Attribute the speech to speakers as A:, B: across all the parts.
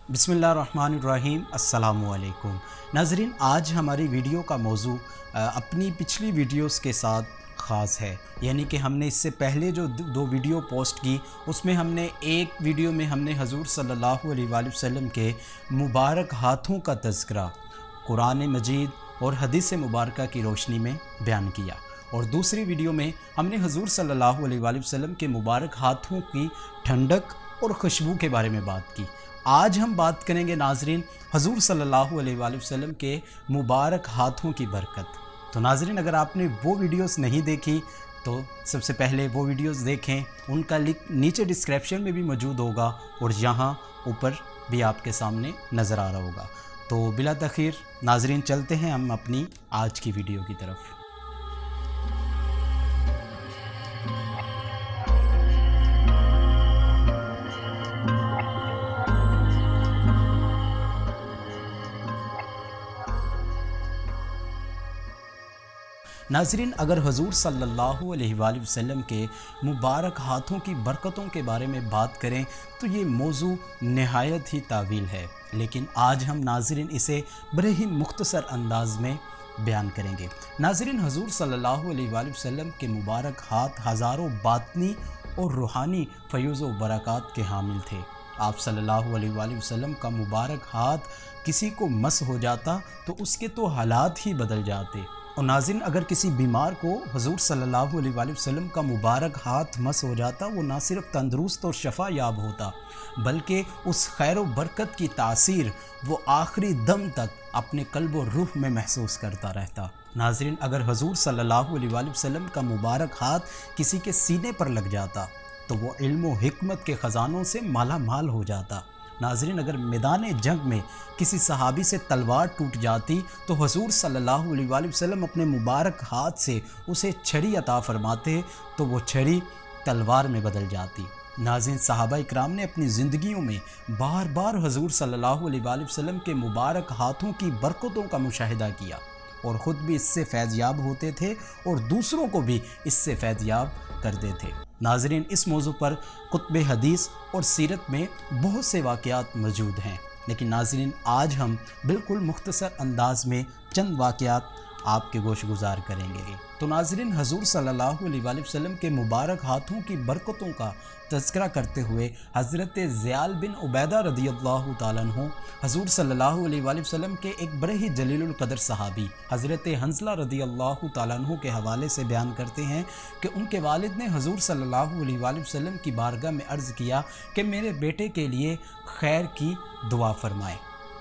A: बिस्मिल्लाहिर्रहमानिर्रहीम। अस्सलामु अलैकुम नाज़रीन, आज हमारी वीडियो का मौजू अपनी पिछली वीडियोस के साथ ख़ास है। यानी कि हमने इससे पहले जो दो वीडियो पोस्ट की, उसमें हमने एक वीडियो में हमने हजूर सल्लल्लाहु अलैहि वसल्लम के मुबारक हाथों का तज़किरा कुरान मजीद और हदीस मुबारक की रोशनी में बयान किया, और दूसरी वीडियो में हमने हजूर सल्लल्लाहु अलैहि वसल्लम के मुबारक हाथों की ठंडक और खुशबू के बारे में बात की। आज हम बात करेंगे नाजरीन हजूर सल्लल्लाहु अलैहि वसल्लम के मुबारक हाथों की बरकत। तो नाजरीन, अगर आपने वो वीडियोस नहीं देखी तो सबसे पहले वो वीडियोस देखें, उनका लिंक नीचे डिस्क्रिप्शन में भी मौजूद होगा और यहाँ ऊपर भी आपके सामने नज़र आ रहा होगा। तो बिला तख़ीर नाजरीन, चलते हैं हम अपनी आज की वीडियो की तरफ। नाज़रीन, अगर हजूर सल्लल्लाहु अलैहि वसल्लम के मुबारक हाथों की बरकतों के बारे में बात करें तो ये मौजू नहायत ही तावील है, लेकिन आज हम नाज़रीन इसे बड़े ही मुख्तसर अंदाज में बयान करेंगे। नाज़रीन, हजूर सल्लल्लाहु अलैहि वसल्लम के मुबारक हाथ हज़ारों बातनी और रूहानी फ़यूज़ व बरक़ात के हामिल थे। आप सल्लल्लाहु अलैहि वसल्लम का मुबारक हाथ किसी को मस हो जाता तो उसके तो हालात ही बदल जाते। और नाज़रीन, अगर किसी बीमार को हजूर सल्लल्लाहु अलैहि वसल्लम का मुबारक हाथ मस हो जाता, वो ना सिर्फ तंदुरुस्त और शफा याब होता, बल्कि उस खैर व बरकत की तासीर वो आखिरी दम तक अपने कल्ब और रूह में महसूस करता रहता। नाज़रीन, अगर हजूर सल्लल्लाहु अलैहि वसल्लम का मुबारक हाथ किसी के सीने पर लग जाता तो वो इल्म व हिकमत के ख़जानों से माला माल हो जाता। नाज़रीन, अगर मैदान जंग में किसी सहाबी से तलवार टूट जाती तो हजूर सल्लल्लाहु अलैहि वसल्लम अपने मुबारक हाथ से उसे छड़ी अता फरमाते तो वो छड़ी तलवार में बदल जाती। नाज़रीन, सहाबा इकराम ने अपनी ज़िंदगियों में बार बार हजूर सल्लल्लाहु अलैहि वसल्लम के मुबारक हाथों की बरकतों का मुशाहिदा किया और ख़ुद भी इससे फैज़याब होते थे और दूसरों को भी इससे फैज़याब करते थे। नाज़रीन, इस मौजू पर कुतुब हदीस और सीरत में बहुत से वाक़यात मौजूद हैं, लेकिन नाज़रीन आज हम बिल्कुल मुख्तसर अंदाज में चंद वाक़यात आपके गोश गुजार करेंगे। तो नाज़रीन, हजूर सल्लल्लाहु अलैहि वसल्लम के मुबारक हाथों की बरकतों का तज़किरा करते हुए हज़रत ज़ियाल बिन उबैदा रदियल्लाहु ताला अन्हु हजूर सल्लल्लाहु अलैहि वसल्लम के एक बड़े ही जलीलुल क़दर सहाबी हज़रत हंज़ला रदियल्लाहु ताला अन्हु के हवाले से बयान करते हैं कि उनके वालिद ने हजूर सल्लल्लाहु अलैहि वसल्लम की बारगाह में अर्ज़ किया कि मेरे बेटे के लिए खैर की दुआ फरमाएँ।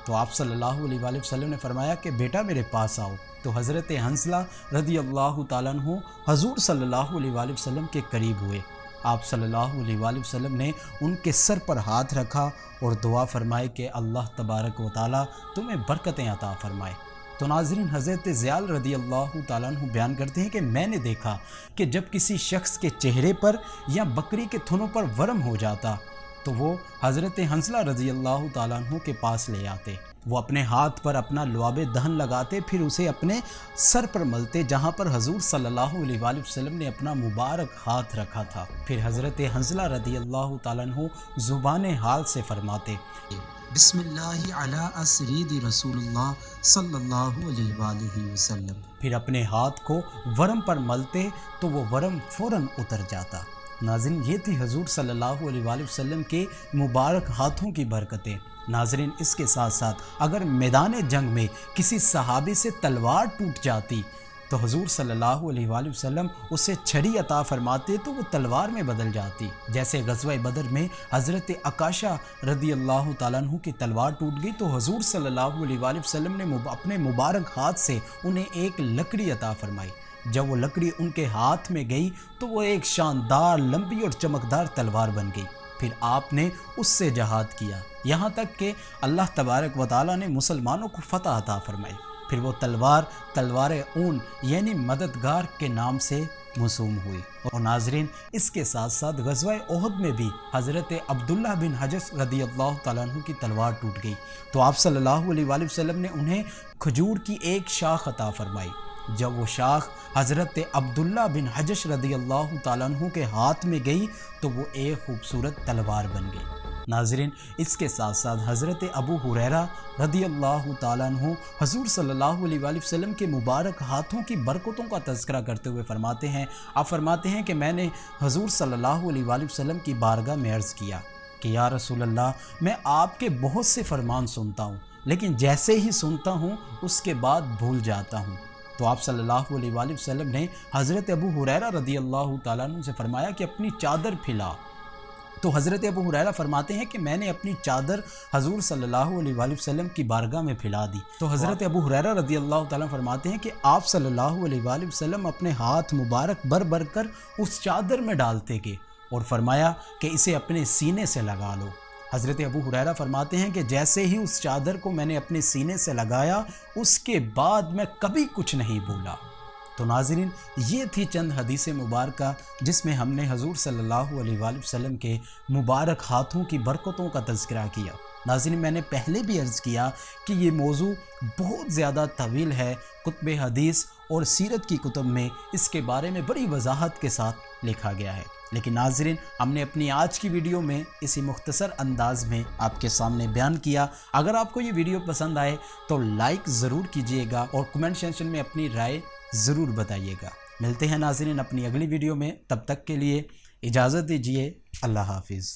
A: तो आप सल्लल्लाहु अलैहि वसल्लम ने फरमाया कि बेटा मेरे पास आओ। तो हज़रत हंज़ला रदियल्लाहु ताला अन्हु हजूर सल्लल्लाहु अलैहि वसल्लम के करीब हुए। आप सल्लल्लाहु अलैहि वसल्लम ने उनके सर पर हाथ रखा और दुआ फरमाए कि अल्लाह तबारक व तआला तुम्हें बरकतें अता फरमाए। तो नाज़रीन, हज़रत ज़ियाल रदियल्लाहु ताला अन्हु बयान करते हैं कि मैंने देखा कि जब किसी शख्स के चेहरे पर या बकरी के थनों पर वर्म हो जाता तो वो हज़रत हंज़ला रज़ियल्लाहु ताला अन्हु के पास ले आते। वो अपने हाथ पर अपना लुआबे दहन लगाते, फिर उसे अपने सर पर मलते जहाँ पर हजूर सल्लल्लाहु अलैहि वसल्लम ने अपना मुबारक हाथ रखा था। फिर हज़रत हंज़ला रज़ियल्लाहु ताला अन्हु ज़ुबान हाल से फरमाते, बिस्मिल्लाहि अला असरीद रसूलुल्लाह सल्लल्लाहु अलैहि वसल्लम। फिर अपने हाथ को वर्म पर मलते तो वो वर्म फ़ौरन उतर जाता। नाज़रीन, ये थी हजूर सल्लल्लाहु अलैहि वसल्लम के मुबारक हाथों की बरकतें। नाज़रीन, इसके साथ साथ अगर मैदान जंग में किसी सहाबी से तलवार टूट जाती तो हजूर सल्लल्लाहु अलैहि वसल्लम उसे छड़ी अता फरमाते तो वो तलवार में बदल जाती। जैसे ग़ज़वा बदर में हज़रत अकाशा रदियल्लाहु ताला अन्हु की तलवार टूट गई तो हजूर सल्लल्लाहु अलैहि वसल्लम ने अपने मुबारक हाथ से उन्हें एक लकड़ी अता फरमाई। जब वो लकड़ी उनके हाथ में गई तो वो एक शानदार, लंबी और चमकदार तलवार बन गई। फिर आपने उससे जहाद किया, यहाँ तक कि अल्लाह तबारक व तआला ने मुसलमानों को फ़तह अता फरमाई। फिर वो तलवार ऊन यानी मददगार के नाम से मौसूम हुई। और नाज़रीन, इसके साथ साथ ग़ज़वा ओहद में भी हज़रत अब्दुल्लाह बिन हजश रदियल्लाहु ताला अन्हु की तलवार टूट गई तो आप सल्लल्लाहु अलैहि वसल्लम ने उन्हें खजूर की एक शाख अता फरमाई। जब वो शाख हज़रत अब्दुल्ला बिन हजश रदियल्लाहु ताला अन्हु के हाथ में गई तो वो एक खूबसूरत तलवार बन गई। नाज़रीन, इसके साथ साथ हज़रत अबू हुरैरा रदी अल्लाह ताला अन्हु हज़ूर सल्लल्लाहु अलैहि वसल्लम के मुबारक हाथों की बरकतों का तज़किरा करते हुए फरमाते हैं, आप फरमाते हैं कि मैंने हज़ूर सल्लल्लाहु अलैहि वसल्लम की बारगाह में अर्ज़ किया कि या रसूल अल्लाह, मैं आपके बहुत से फरमान सुनता हूँ, लेकिन जैसे ही सुनता हूँ उसके बाद भूल जाता हूँ। तो आप सल्लल्लाहु अलैहि वसल्लम ने हज़रत अबू हुरैरा रदी अल्लाह ताला अन्हु से फरमाया कि अपनी चादर फैला। तो हज़रत अबू हुरैरा फरमाते हैं कि मैंने अपनी चादर हज़ूर सल्लल्लाहु अलैहि वसल्लम की बारगाह में फैला दी। तो हज़रत अबू हुरैरा रदी अल्लाह ताला फरमाते हैं कि आप सल्लल्लाहु अलैहि वसल्लम अपने हाथ मुबारक भर भर कर उस चादर में डालते गए और फरमाया कि इसे अपने सीने से लगा लो। हज़रत अबू हुरैरा फरमाते हैं कि जैसे ही उस चादर को मैंने अपने सीने से लगाया उसके बाद मैं कभी कुछ नहीं भूला। तो नाज़रीन, ये थी चंद हदीस मुबारका जिसमें हमने हज़ूर सल्लल्लाहु अलैहि वसल्लम के मुबारक हाथों की बरकतों का तज़किरा किया। नाज़रीन, मैंने पहले भी अर्ज़ किया कि ये मौजू बहुत ज़्यादा तवील है। कुतुब हदीस और सीरत की कुतुब में इसके बारे में बड़ी वजाहत के साथ लिखा गया है, लेकिन नाज़रीन, हमने अपनी आज की वीडियो में इसी मुख्तसर अंदाज में आपके सामने बयान किया। अगर आपको ये वीडियो पसंद आए तो लाइक ज़रूर कीजिएगा और कमेंट सेक्शन में अपनी राय ज़रूर बताइएगा। मिलते हैं नाज़रीन अपनी अगली वीडियो में, तब तक के लिए इजाज़त दीजिए। अल्लाह हाफिज़।